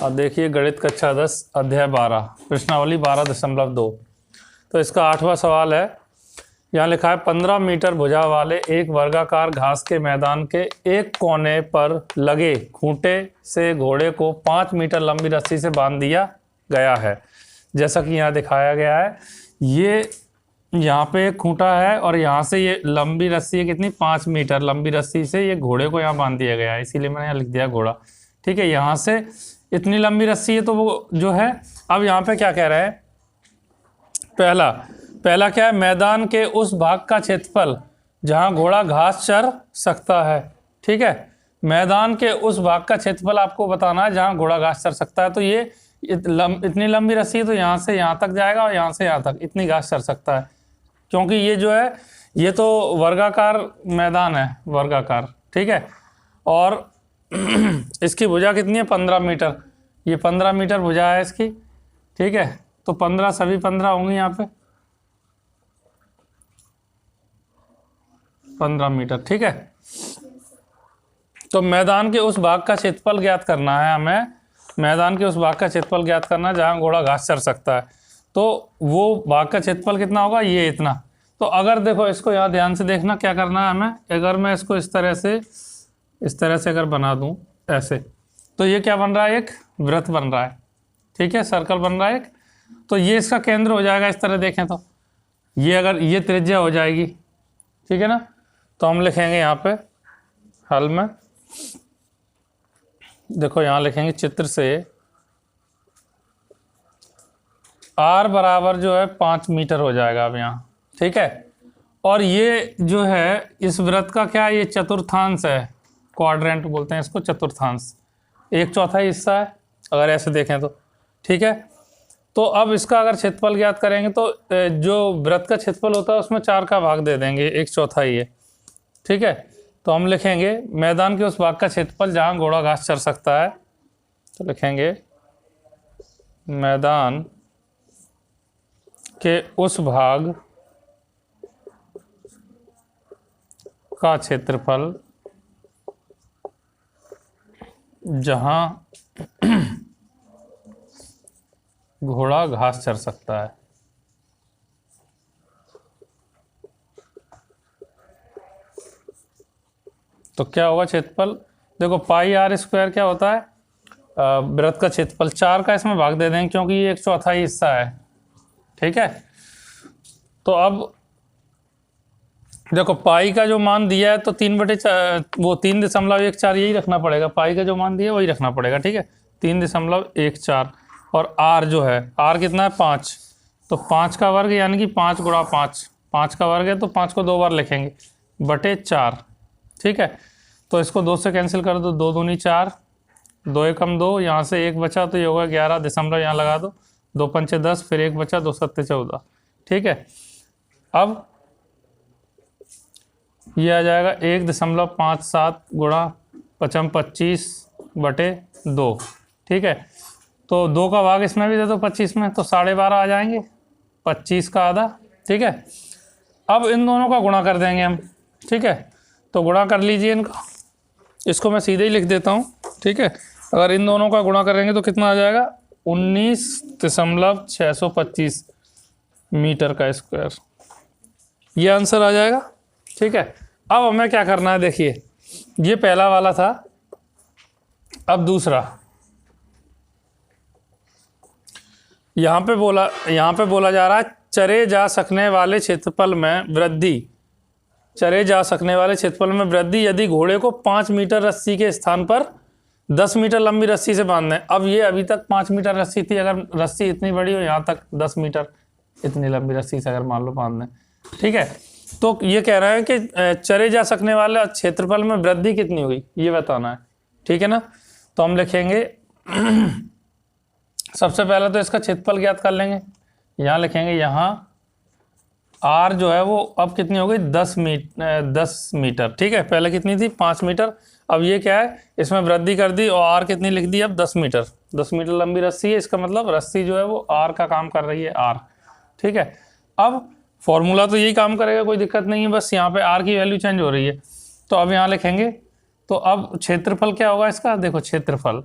अब देखिए गणित कक्षा 10 अध्याय 12 प्रश्नावली 12.2। तो इसका 8वां सवाल है। यहाँ लिखा है 15 मीटर भुजा वाले एक वर्गाकार घास के मैदान के एक कोने पर लगे खूंटे से घोड़े को 5 मीटर लंबी रस्सी से बांध दिया गया है। जैसा कि यहाँ दिखाया गया है, ये यहाँ पे एक खूंटा है और यहाँ से ये लंबी रस्सी है, कितनी 5 मीटर लंबी रस्सी से ये घोड़े को यहाँ बांध दिया गया है, इसीलिए मैंने यहाँ लिख दिया घोड़ा। ठीक है, यहाँ से इतनी लंबी रस्सी है तो वो जो है, अब यहाँ पे क्या कह रहे हैं, पहला क्या है, मैदान के उस भाग का क्षेत्रफल जहाँ घोड़ा घास चर सकता है। ठीक है, मैदान के उस भाग का क्षेत्रफल आपको बताना है जहाँ घोड़ा घास चर सकता है। तो ये इतनी लंबी रस्सी है तो यहाँ से यहाँ तक जाएगा और यहाँ से यहाँ तक इतनी घास चर सकता है, क्योंकि ये जो है ये तो वर्गाकार मैदान है, वर्गाकार। ठीक है, और इसकी भुजा कितनी है 15 मीटर, ये 15 मीटर भुजा है इसकी। ठीक है, तो 15 सभी 15 होंगे यहाँ पे 15 मीटर। ठीक है, तो मैदान के उस भाग का क्षेत्रफल ज्ञात करना है हमें, मैदान के उस भाग का क्षेत्रफल ज्ञात करना है जहाँ घोड़ा घास चर सकता है। तो वो भाग का क्षेत्रफल कितना होगा, ये इतना। तो अगर देखो इसको यहाँ ध्यान से देखना क्या करना है हमें, अगर मैं इसको इस तरह से अगर बना दूं ऐसे, तो ये क्या बन रहा है, एक वृत्त बन रहा है। ठीक है, सर्कल बन रहा है एक। तो ये इसका केंद्र हो जाएगा, इस तरह देखें तो ये अगर ये त्रिज्या हो जाएगी, ठीक है ना। तो हम लिखेंगे यहाँ पे हल में, देखो यहाँ लिखेंगे चित्र से r बराबर जो है 5 मीटर हो जाएगा अब यहाँ। ठीक है, और ये जो है इस वृत्त का क्या है, ये चतुर्थांश है, क्वाड्रेंट बोलते हैं इसको, चतुर्थांश, 1/4 हिस्सा है अगर ऐसे देखें तो। ठीक है, तो अब इसका अगर क्षेत्रफल ज्ञात करेंगे तो जो वृत्त का क्षेत्रफल होता है उसमें 4 का भाग दे देंगे, 1/4 ही है। ठीक है, तो हम लिखेंगे मैदान के उस भाग का क्षेत्रफल जहाँ घोड़ा घास चर सकता है, तो लिखेंगे मैदान के उस भाग का क्षेत्रफल जहाँ घोड़ा घास चर सकता है। तो क्या होगा क्षेत्रफल, देखो पाई r स्क्वायर क्या होता है, वृत्त का क्षेत्रफल, 4 का इसमें भाग दे देंगे क्योंकि ये 1/4 हिस्सा है। ठीक है, तो अब देखो पाई का जो मान दिया है तो 3/4, वो 3.14 यही रखना पड़ेगा, पाई का जो मान दिया है वही रखना पड़ेगा। ठीक है, 3.14, और r जो है, r कितना है 5, तो 5 का वर्ग यानी कि 5 गुणा 5, 5 का वर्ग है तो 5 को 2 बार लिखेंगे, बटे 4। ठीक है, तो इसको 2 से कैंसिल कर दो, 2 दूनी 4, 2 एकम 2, यहाँ से 1 बचा तो ये होगा 11 दशमलव यहाँ लगा दो, 2 पंचे 10, फिर 1 बचा, 2 सत्ते 14। ठीक है, अब ये आ जाएगा 1.57 गुणा 5 25 बटे 2। ठीक है, तो 2 का भाग इसमें भी दे दो 25 में, तो 12.5 आ जाएंगे, 25 का आधा। ठीक है, अब इन दोनों का गुणा कर देंगे हम। ठीक है, तो गुणा कर लीजिए इनका, इसको मैं सीधे ही लिख देता हूँ। ठीक है, अगर इन दोनों का गुणा करेंगे तो कितना आ जाएगा, 19.625 मीटर का स्क्वायर, ये आंसर आ जाएगा। ठीक है, अब हमें क्या करना है, देखिए ये पहला वाला था, अब दूसरा, यहाँ पे बोला जा रहा है चरे जा सकने वाले क्षेत्रफल में वृद्धि, चरे जा सकने वाले क्षेत्रफल में वृद्धि यदि घोड़े को 5 मीटर रस्सी के स्थान पर 10 मीटर लंबी रस्सी से बांधना है। अब ये अभी तक 5 मीटर रस्सी थी, अगर रस्सी इतनी बड़ी हो, यहाँ तक 10 मीटर इतनी लंबी रस्सी से अगर मान लो बांधना है। ठीक है, तो ये कह रहा है कि चरे जा सकने वाले क्षेत्रफल में वृद्धि कितनी हुई ये बताना है। ठीक है ना, तो हम लिखेंगे सबसे पहले तो इसका क्षेत्रफल ज्ञात कर लेंगे, यहाँ लिखेंगे, यहाँ r जो है वो अब कितनी हो गई 10 मीटर। ठीक है, पहले कितनी थी 5 मीटर, अब ये क्या है, इसमें वृद्धि कर दी और r कितनी लिख दी अब 10 मीटर। 10 मीटर लंबी रस्सी है, इसका मतलब रस्सी जो है वो r का काम कर रही है, r। ठीक है, अब फॉर्मूला तो यही काम करेगा, कोई दिक्कत नहीं है, बस यहाँ पे r की वैल्यू चेंज हो रही है। तो अब यहाँ लिखेंगे, तो अब क्षेत्रफल क्या होगा इसका, देखो क्षेत्रफल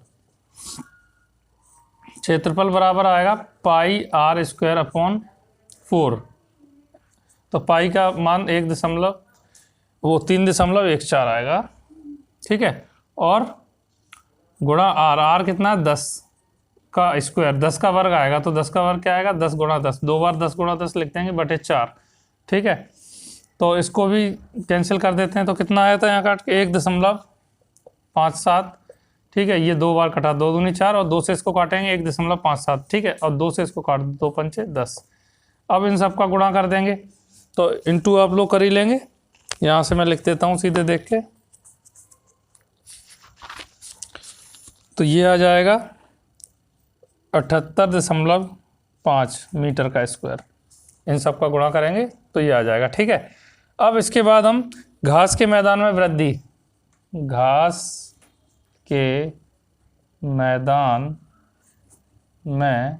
क्षेत्रफल बराबर आएगा पाई आर स्क्वायर अपॉन 4। तो पाई का मान 3.14 आएगा, ठीक है। और गुणा आर, आर कितना है 10 का स्क्वायर, 10 का वर्ग आएगा, तो 10 का वर्ग क्या आएगा 10 गुणा 10, 2 बार 10 गुणा 10 लिख देंगे बटे 4, ठीक है। तो इसको भी कैंसिल कर देते हैं, तो कितना आया था यहाँ काट के 1.57, ठीक है। ये 2 बार कटा, 2 दूनी 4 और 2 से इसको काटेंगे 1.57, ठीक है। और 2 से इसको काट 2 पंचे 10। अब इन सब का गुणा कर देंगे, तो इनटू आप लोग कर ही लेंगे। यहाँ से मैं लिख देता हूँ सीधे देख के, तो ये आ जाएगा 78.5 मीटर का स्क्वायर। इन सब का गुणा करेंगे तो ये आ जाएगा, ठीक है। अब इसके बाद हम घास के मैदान में वृद्धि, घास के मैदान में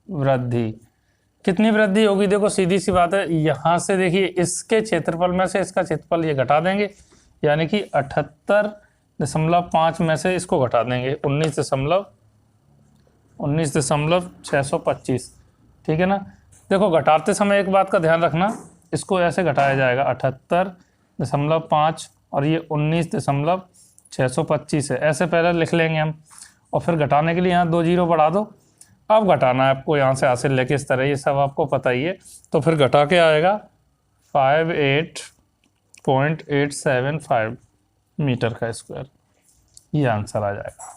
वृद्धि, कितनी वृद्धि होगी? देखो सीधी सी बात है, यहाँ से देखिए इसके क्षेत्रफल में से इसका क्षेत्रफल ये घटा देंगे, यानी कि 78.5 में से इसको घटा देंगे 19.625, ठीक है ना। देखो घटाते समय एक बात का ध्यान रखना, इसको ऐसे घटाया जाएगा 78.5 और ये 19.625 है, ऐसे पहले लिख लेंगे हम। और फिर घटाने के लिए यहाँ 2 जीरो बढ़ा दो। अब घटाना है आपको यहाँ से हासिल लेके इस तरह, ये सब आपको पता ही है। तो फिर घटा के आएगा 58.875 मीटर का स्क्वायर, ये आंसर आ जाएगा।